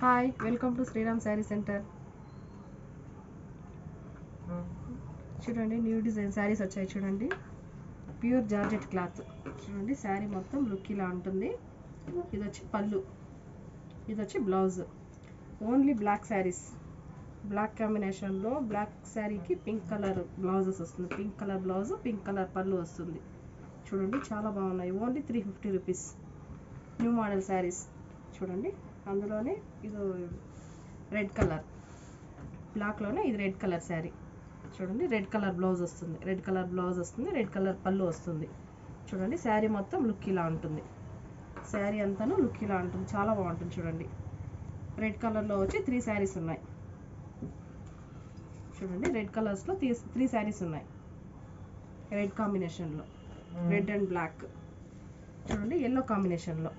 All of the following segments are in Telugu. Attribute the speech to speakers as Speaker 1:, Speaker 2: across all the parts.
Speaker 1: Hi, welcome to Sriram sari centre. చూడండి, న్యూ డిజైన్ శారీస్ వచ్చాయి. చూడండి, ప్యూర్ జార్జెట్ క్లాత్. చూడండి, శారీ మొత్తం లుక్ ఇలా ఉంటుంది. ఇది వచ్చి పళ్ళు, ఇది వచ్చి blouse. Only black saris, black కాంబినేషన్లో బ్లాక్ శారీకి పింక్ కలర్ బ్లౌజెస్ వస్తుంది. Pink colour blouse, pink colour పళ్ళు వస్తుంది. చూడండి, చాలా బాగున్నాయి. Only 350 rupees. New model saris. చూడండి, అందులోనే ఇది రెడ్ కలర్, బ్లాక్లోనే ఇది రెడ్ కలర్ శారీ. చూడండి, రెడ్ కలర్ బ్లౌజ్ వస్తుంది, రెడ్ కలర్ బ్లౌజ్ వస్తుంది, రెడ్ కలర్ పళ్ళు వస్తుంది. చూడండి, శారీ మొత్తం లుక్ ఇలా ఉంటుంది. శారీ అంతాను లుక్ ఇలా ఉంటుంది, చాలా బాగుంటుంది. చూడండి, రెడ్ కలర్లో వచ్చి 3 శారీస్ ఉన్నాయి. చూడండి, రెడ్ కలర్స్లో 3 శారీస్ ఉన్నాయి. రెడ్ కాంబినేషన్లో, రెడ్ అండ్ బ్లాక్. చూడండి, ఎల్లో కాంబినేషన్లో,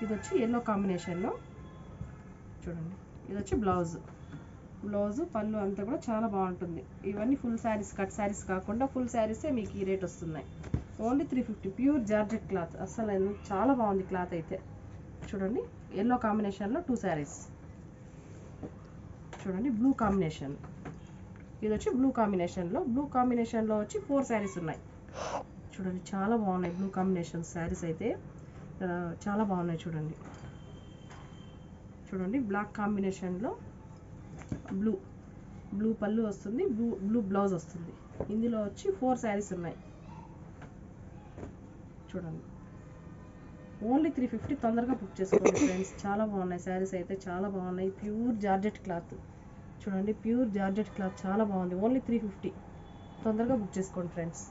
Speaker 1: ఇది వచ్చి ఎల్లో కాంబినేషన్లో. చూడండి, ఇది వచ్చి బ్లౌజ్ పళ్ళు అంతా కూడా చాలా బాగుంటుంది. ఇవన్నీ ఫుల్ శారీస్, కట్ శారీస్ కాకుండా ఫుల్ శారీసే మీకు ఈ రేట్ వస్తున్నాయి. ఓన్లీ 350. Pure georgette cloth. అసలు చాలా బాగుంది క్లాత్ అయితే. చూడండి, ఎల్లో కాంబినేషన్లో 2 శారీస్. చూడండి, బ్లూ కాంబినేషన్, ఇది వచ్చి బ్లూ కాంబినేషన్లో వచ్చి 4 శారీస్ ఉన్నాయి. చూడండి, చాలా బాగున్నాయి బ్లూ కాంబినేషన్ శారీస్ అయితే, చాలా బాగున్నాయి. చూడండి, బ్లాక్ కాంబినేషన్లో బ్లూ పళ్ళు వస్తుంది, బ్లూ బ్లౌజ్ వస్తుంది. ఇందులో వచ్చి 4 శారీస్ ఉన్నాయి. చూడండి, ఓన్లీ 350. తొందరగా బుక్ చేసుకోండి ఫ్రెండ్స్. చాలా బాగున్నాయి శారీస్ అయితే, చాలా బాగున్నాయి. Pure georgette cloth. చూడండి, ప్యూర్ జార్జెట్ క్లాత్ చాలా బాగుంది. ఓన్లీ 350. తొందరగా బుక్ చేసుకోండి ఫ్రెండ్స్.